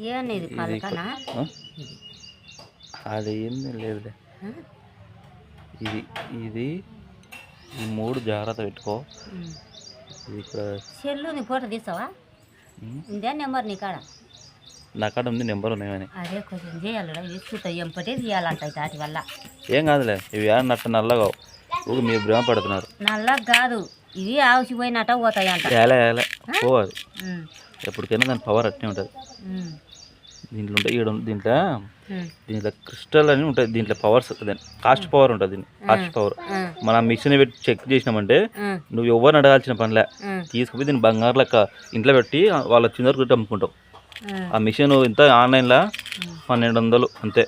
ఏమనేది పలకనా అది ఏంది లేదులే ఇది ఇది ఈ 3 జాగ్రత్త పెట్టుకో ఇక్కడ సెల్లు నీ ఫోటో తీసావా ఇందే నెంబర్ నీ కాడ నా కాడ ఉంది నెంబర్ ఉన్నాయని అదే కొంచెం చేయాలి ఇసుకుతా ఎంపటే తీయాలంట వాటి వల్ల ఏం కాదులే ఇవి నట్ట నల్లగా ఊరు మీరు భ్రమ పడుతున్నారు నల్లగా కాదు ఇవి ఆవుసిపోయినట్ట పోతాయి అంట ఏలే పోవాలి ఎప్పటికైనా దాని పవర్ అట్నే ఉంటుంది దీంట్లో ఉంటాయి దీంట్లో క్రిస్టల్ అని ఉంటుంది దీంట్లో పవర్స్ కాస్ట్ పవర్ ఉంటుంది దీన్ని కాస్ట్ పవర్ మనం మిషన్ పెట్టి చెక్ చేసినామంటే నువ్వు ఎవరిని అడగాల్సిన పనిలే తీసుకుపోయి దీన్ని బంగారు లెక్క ఇంట్లో పెట్టి వాళ్ళు వచ్చిన వరకు అమ్ముకుంటావు ఆ మిషన్ ఇంత ఆన్లైన్లో 1200 అంతే